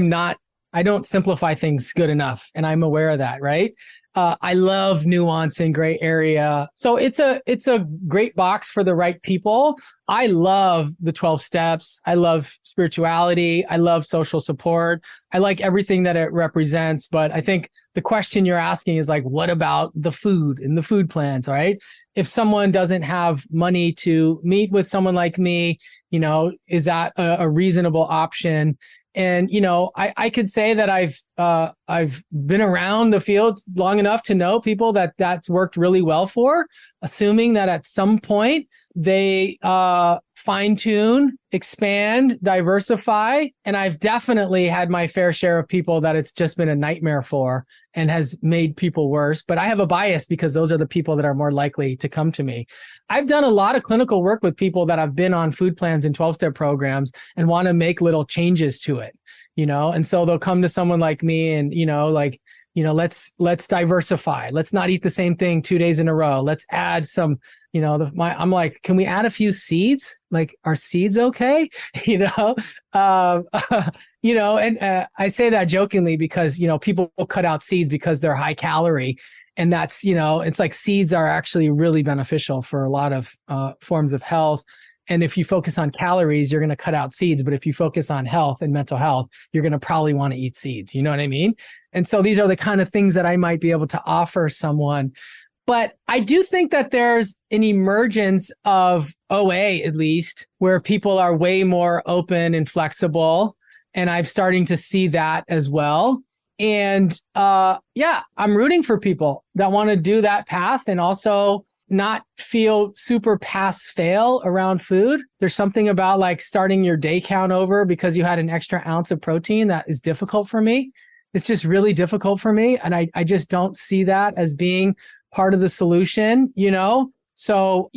don't simplify things good enough. And I'm aware of that, right? I love nuance and gray area. So it's a great box for the right people. I love the 12 steps. I love spirituality. I love social support. I like everything that it represents. But I think the question you're asking is like, what about the food and the food plans, right? If someone doesn't have money to meet with someone like me, is that a reasonable option? And, I could say that I've been around the field long enough to know people that's worked really well for, assuming that at some point they fine tune, expand, diversify. And I've definitely had my fair share of people that it's just been a nightmare for and has made people worse. But I have a bias because those are the people that are more likely to come to me. I've done a lot of clinical work with people that have been on food plans and 12-step programs and want to make little changes to it, and so they'll come to someone like me and, let's diversify. Let's not eat the same thing 2 days in a row. Let's add some, I'm like, can we add a few seeds? Like, are seeds okay? And I say that jokingly because, people will cut out seeds because they're high calorie. And that's, it's like seeds are actually really beneficial for a lot of forms of health. And if you focus on calories, you're going to cut out seeds. But if you focus on health and mental health, you're going to probably want to eat seeds. You know what I mean? And so these are the kind of things that I might be able to offer someone. But I do think that there's an emergence of OA, at least, where people are way more open and flexible. And I'm starting to see that as well. And I'm rooting for people that want to do that path and also not feel super pass fail around food. There's something about like starting your day count over because you had an extra ounce of protein that is difficult for me. It's just really difficult for me. And I just don't see that as being part of the solution, So,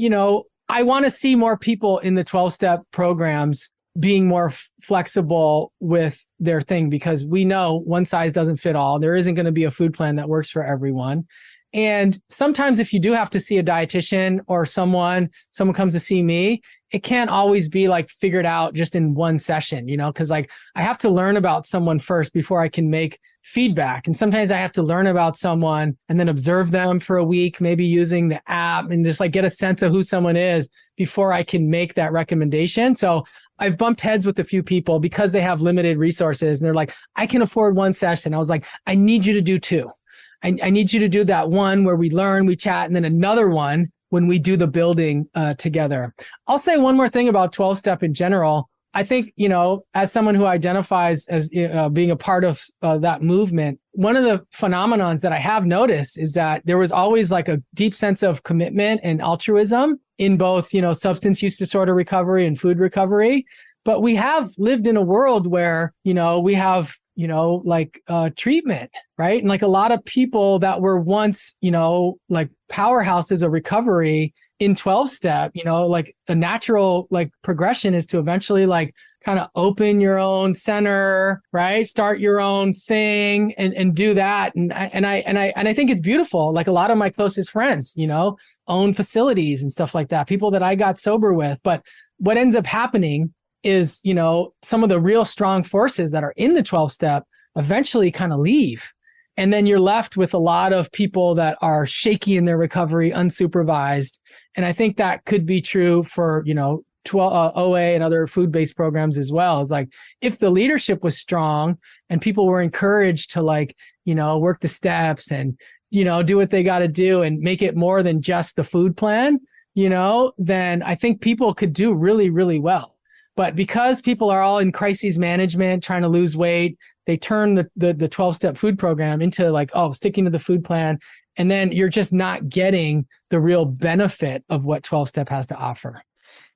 I want to see more people in the 12-step programs being more flexible with their thing because we know one size doesn't fit all. There isn't going to be a food plan that works for everyone. And sometimes if you do have to see a dietitian or someone comes to see me, it can't always be like figured out just in one session, because like I have to learn about someone first before I can make feedback. And sometimes I have to learn about someone and then observe them for a week, maybe using the app and just like get a sense of who someone is before I can make that recommendation. So I've bumped heads with a few people because they have limited resources and they're like, I can afford one session. I was like, I need you to do two. I need you to do that one where we learn, we chat, and then another one when we do the building together. I'll say one more thing about 12-step in general. I think, as someone who identifies as being a part of that movement, one of the phenomenons that I have noticed is that there was always like a deep sense of commitment and altruism in both, substance use disorder recovery and food recovery. But we have lived in a world where, we have treatment, right? And like a lot of people that were once, like powerhouses of recovery in 12-step, like a natural like progression is to eventually like kind of open your own center, right? Start your own thing and do that. And I think it's beautiful. Like a lot of my closest friends, own facilities and stuff like that, people that I got sober with. But what ends up happening is, some of the real strong forces that are in the 12-step eventually kind of leave. And then you're left with a lot of people that are shaky in their recovery, unsupervised. And I think that could be true for, OA and other food-based programs as well. It's like, if the leadership was strong and people were encouraged to like, work the steps and, do what they got to do and make it more than just the food plan, then I think people could do really, really well. But because people are all in crises management, trying to lose weight, they turn the 12-step food program into like, sticking to the food plan. And then you're just not getting the real benefit of what 12-step has to offer.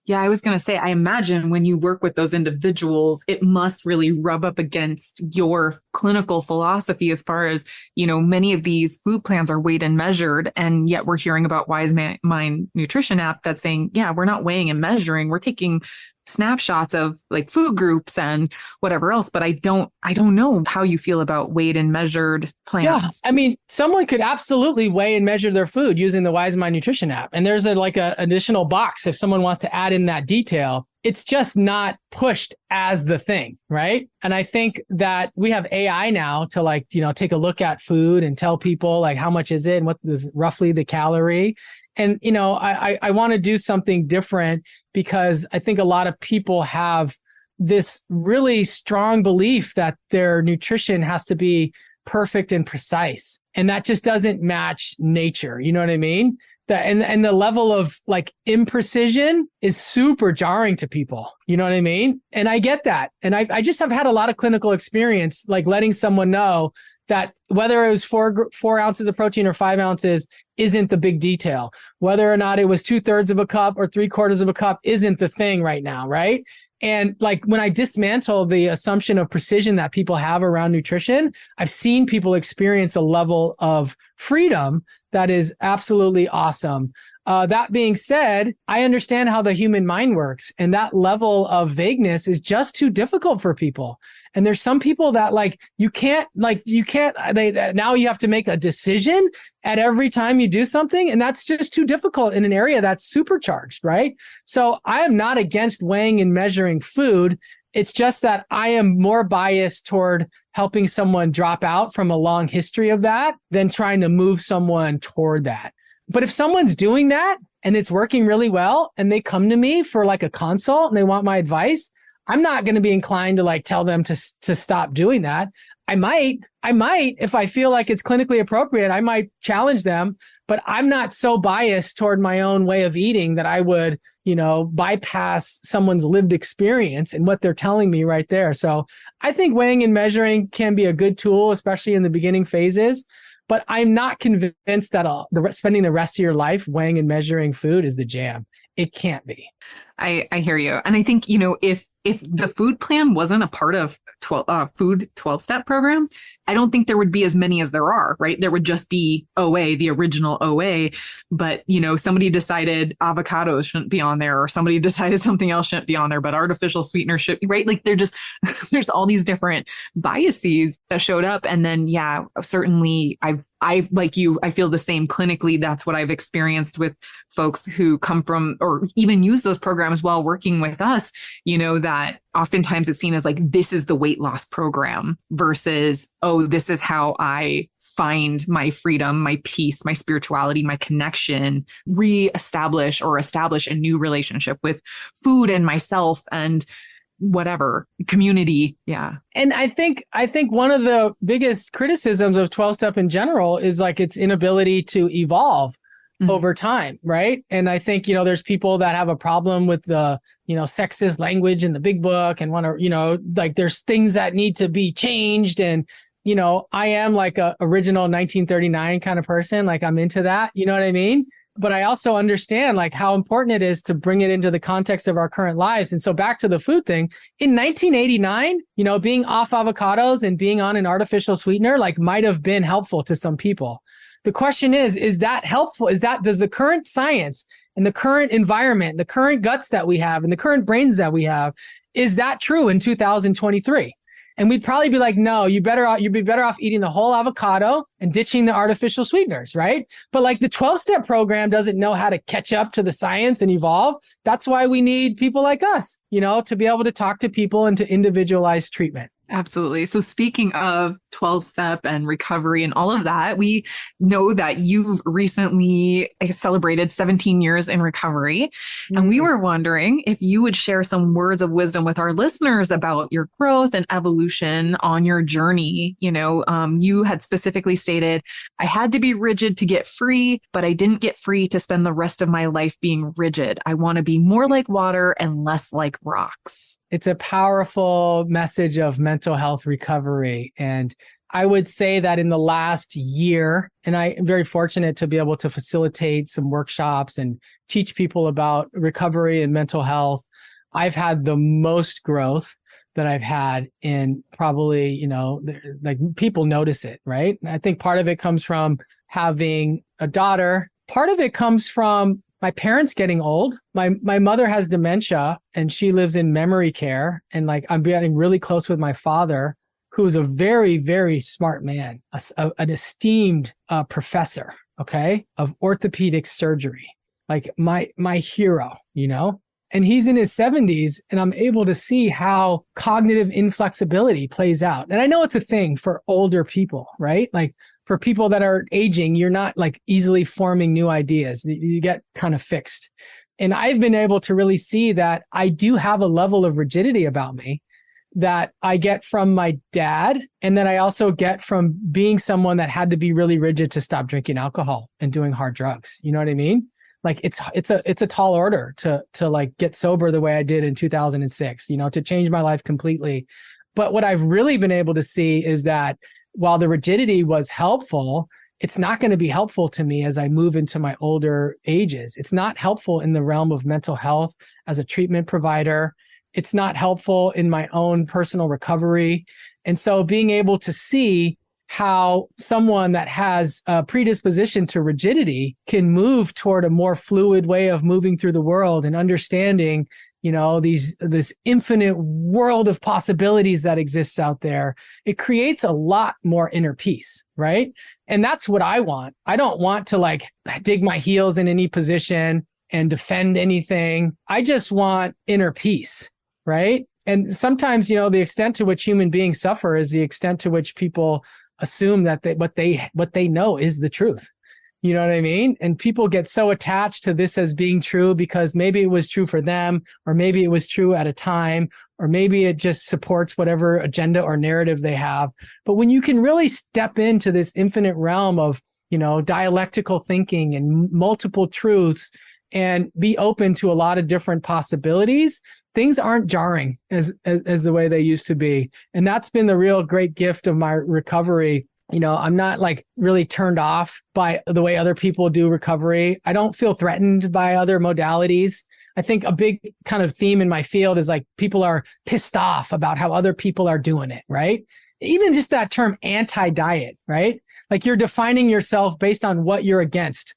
Yeah, I was going to say, I imagine when you work with those individuals, it must really rub up against your clinical philosophy as far as, many of these food plans are weighed and measured. And yet we're hearing about Wise Mind Nutrition app that's saying, yeah, we're not weighing and measuring. We're taking snapshots of like food groups and whatever else, but I don't know how you feel about weighed and measured plans. Yeah, I mean, someone could absolutely weigh and measure their food using the Wise Mind Nutrition app. And there's a additional box if someone wants to add in that detail. It's just not pushed as the thing, right? And I think that we have AI now to take a look at food and tell people like how much is it and what is roughly the calorie. And, I want to do something different because I think a lot of people have this really strong belief that their nutrition has to be perfect and precise. And that just doesn't match nature. You know what I mean? And the level of like imprecision is super jarring to people. You know what I mean? And I get that. And I just have had a lot of clinical experience, like letting someone know that whether it was four ounces of protein or 5 ounces isn't the big detail. Whether or not it was 2/3 of a cup or 3/4 of a cup isn't the thing right now, right? And like when I dismantle the assumption of precision that people have around nutrition, I've seen people experience a level of freedom that is absolutely awesome. That being said, I understand how the human mind works, and that level of vagueness is just too difficult for people. And there's some people that now you have to make a decision at every time you do something. And that's just too difficult in an area that's supercharged, right? So I am not against weighing and measuring food. It's just that I am more biased toward helping someone drop out from a long history of that than trying to move someone toward that. But if someone's doing that and it's working really well and they come to me for like a consult and they want my advice, I'm not going to be inclined to like tell them to stop doing that. I might, if I feel like it's clinically appropriate, I might challenge them, but I'm not so biased toward my own way of eating that I would, bypass someone's lived experience and what they're telling me right there. So I think weighing and measuring can be a good tool, especially in the beginning phases. But I'm not convinced that spending the rest of your life weighing and measuring food is the jam. It can't be. I hear you. And I think, if the food plan wasn't a part of food 12-step program, I don't think there would be as many as there are, right? There would just be OA, the original OA. But, somebody decided avocados shouldn't be on there, or somebody decided something else shouldn't be on there, but artificial sweetener should, right? Like there's all these different biases that showed up. And then, yeah, certainly I like you, I feel the same clinically. That's what I've experienced with folks who come from or even use those programs while working with us, that oftentimes it's seen as like, this is the weight loss program versus, oh, this is how I find my freedom, my peace, my spirituality, my connection, establish a new relationship with food and myself and whatever community. Yeah. And I think one of the biggest criticisms of 12-step in general is like its inability to evolve over time, right? And I think, there's people that have a problem with the, sexist language in the big book and want to, like there's things that need to be changed. And, I am like a original 1939 kind of person. Like I'm into that, you know what I mean? But I also understand like how important it is to bring it into the context of our current lives. And so back to the food thing, in 1989, being off avocados and being on an artificial sweetener, like might have been helpful to some people. The question is that helpful? Does the current science and the current environment, the current guts that we have and the current brains that we have, is that true in 2023? And we'd probably be like, no, you'd be better off eating the whole avocado and ditching the artificial sweeteners, right? But like the 12-step program doesn't know how to catch up to the science and evolve. That's why we need people like us, to be able to talk to people and to individualize treatment. Absolutely. So speaking of 12-step and recovery and all of that, we know that you've recently celebrated 17 years in recovery. And we were wondering if you would share some words of wisdom with our listeners about your growth and evolution on your journey. You had specifically stated, I had to be rigid to get free, but I didn't get free to spend the rest of my life being rigid. I want to be more like water and less like rocks. It's a powerful message of mental health recovery. And I would say that in the last year, and I am very fortunate to be able to facilitate some workshops and teach people about recovery and mental health, I've had the most growth that I've had in probably, like people notice it, right? And I think part of it comes from having a daughter. Part of it comes from my parents getting old. My mother has dementia and she lives in memory care. And like I'm getting really close with my father, who is a very, very smart man, an esteemed professor, of orthopedic surgery, like my hero, and he's in his 70s and I'm able to see how cognitive inflexibility plays out. And I know it's a thing for older people, right? Like for people that are aging, you're not like easily forming new ideas. You get kind of fixed. And I've been able to really see that I do have a level of rigidity about me that I get from my dad. And then I also get from being someone that had to be really rigid to stop drinking alcohol and doing hard drugs. You know what I mean? Like it's a tall order to like get sober the way I did in 2006, to change my life completely. But what I've really been able to see is that while the rigidity was helpful, it's not going to be helpful to me as I move into my older ages. It's not helpful in the realm of mental health as a treatment provider. It's not helpful in my own personal recovery. And so being able to see how someone that has a predisposition to rigidity can move toward a more fluid way of moving through the world and understanding, this infinite world of possibilities that exists out there, it creates a lot more inner peace, right? And that's what I want. I don't want to dig my heels in any position and defend anything. I just want inner peace, right? And sometimes, the extent to which human beings suffer is the extent to which people assume that what they know is the truth. You know what I mean? And people get so attached to this as being true because maybe it was true for them, or maybe it was true at a time, or maybe it just supports whatever agenda or narrative they have. But when you can really step into this infinite realm of, dialectical thinking and multiple truths and be open to a lot of different possibilities, things aren't jarring as the way they used to be. And that's been the real great gift of my recovery. I'm not really turned off by the way other people do recovery. I don't feel threatened by other modalities. I think a big kind of theme in my field is people are pissed off about how other people are doing it, right? Even just that term anti-diet, right? You're defining yourself based on what you're against.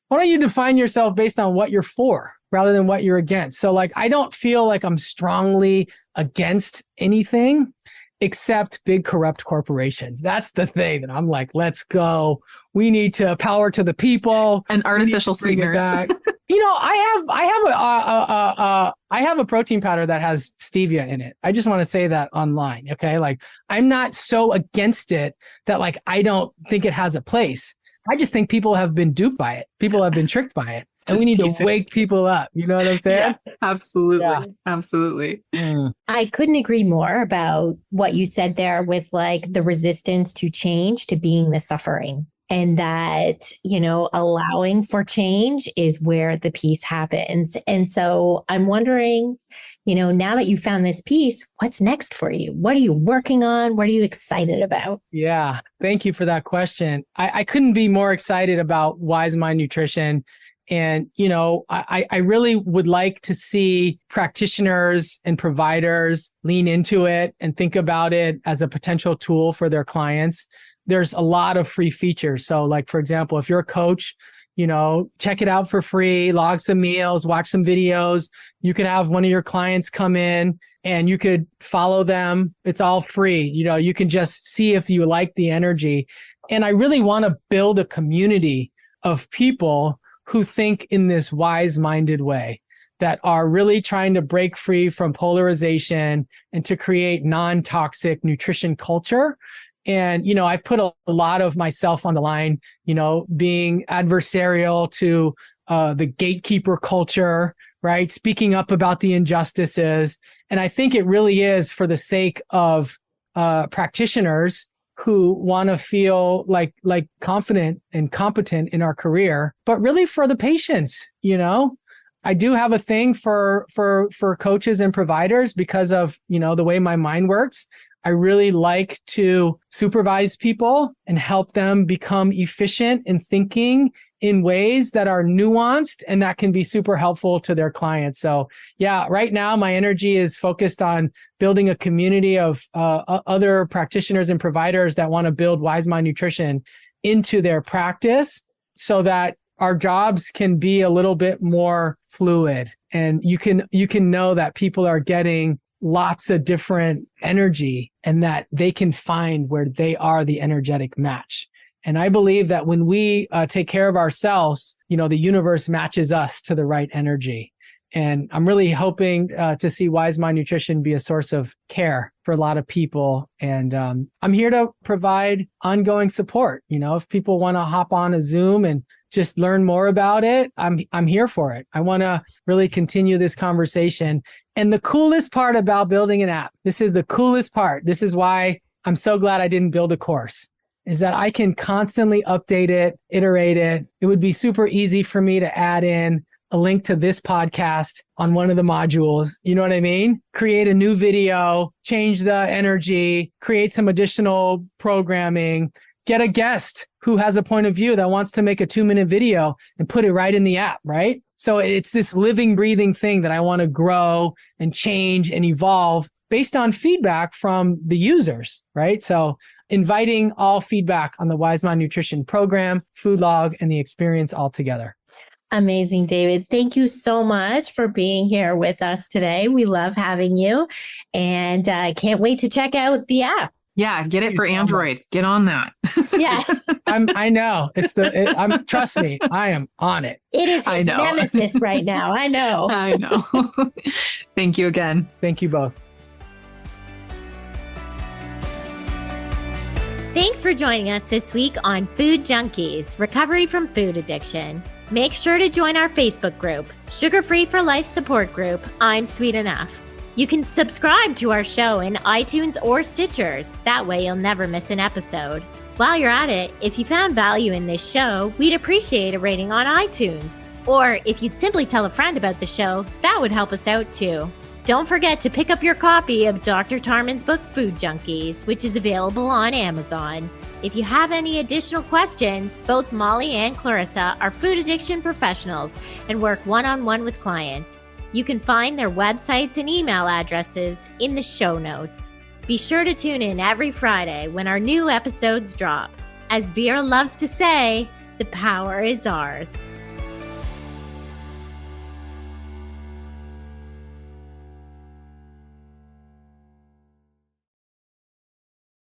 Why don't you define yourself based on what you're for rather than what you're against? So I don't feel like I'm strongly against anything except big corrupt corporations. That's the thing that I'm let's go. We need to power to the people and artificial sweeteners. I have a protein powder that has stevia in it. I just want to say that online. Okay. I'm not so against it that I don't think it has a place. I just think people have been duped by it. People have been tricked by it. And we need to wake people up. You know what I'm saying? Yeah, absolutely. Yeah. Absolutely. I couldn't agree more about what you said there with the resistance to change to being the suffering. And that, allowing for change is where the peace happens. And so I'm wondering, now that you found this peace, what's next for you? What are you working on? What are you excited about? Yeah, thank you for that question. I couldn't be more excited about Wise Mind Nutrition. And, I really would like to see practitioners and providers lean into it and think about it as a potential tool for their clients. There's a lot of free features. So for example, if you're a coach, check it out for free, log some meals, watch some videos. You could have one of your clients come in and you could follow them. It's all free. You can just see if you like the energy. And I really want to build a community of people who think in this wise-minded way, that are really trying to break free from polarization and to create non-toxic nutrition culture. And, I put a lot of myself on the line, being adversarial to the gatekeeper culture, right? Speaking up about the injustices. And I think it really is for the sake of practitioners who want to feel like confident and competent in our career, but really for the patients, I do have a thing for coaches and providers because of, the way my mind works. I really like to supervise people and help them become efficient in thinking in ways that are nuanced and that can be super helpful to their clients. So yeah, right now my energy is focused on building a community of other practitioners and providers that want to build Wise Mind Nutrition into their practice so that our jobs can be a little bit more fluid and you can know that people are getting lots of different energy and that they can find where they are the energetic match. And I believe that when we take care of ourselves, the universe matches us to the right energy. And I'm really hoping to see Wise Mind Nutrition be a source of care for a lot of people. And I'm here to provide ongoing support. If people want to hop on a Zoom and just learn more about it, I'm here for it. I want to really continue this conversation. And the coolest part about building an app, this is the coolest part. This is why I'm so glad I didn't build a course, is that I can constantly update it, iterate it. It would be super easy for me to add in a link to this podcast on one of the modules. You know what I mean? Create a new video, change the energy, create some additional programming, get a guest who has a point of view that wants to make a 2-minute video and put it right in the app, right? So it's this living, breathing thing that I want to grow and change and evolve based on feedback from the users, right? So inviting all feedback on the Wise Mind Nutrition program, food log, and the experience all together. Amazing, David. Thank you so much for being here with us today. We love having you, and I can't wait to check out the app. Yeah, get it for Android. Get on that. Yeah, I know. Trust me, I am on it. it is his nemesis right now. I know. I know. Thank you again. Thank you both. Thanks for joining us this week on Food Junkies, Recovery from Food Addiction. Make sure to join our Facebook group, Sugar Free for Life support group, I'm Sweet Enough. You can subscribe to our show in iTunes or Stitchers. That way you'll never miss an episode. While you're at it, if you found value in this show, we'd appreciate a rating on iTunes. Or if you'd simply tell a friend about the show, that would help us out too. Don't forget to pick up your copy of Dr. Tarman's book, Food Junkies, which is available on Amazon. If you have any additional questions, both Molly and Clarrisa are food addiction professionals and work one-on-one with clients. You can find their websites and email addresses in the show notes. Be sure to tune in every Friday when our new episodes drop. As Vera loves to say, the power is ours.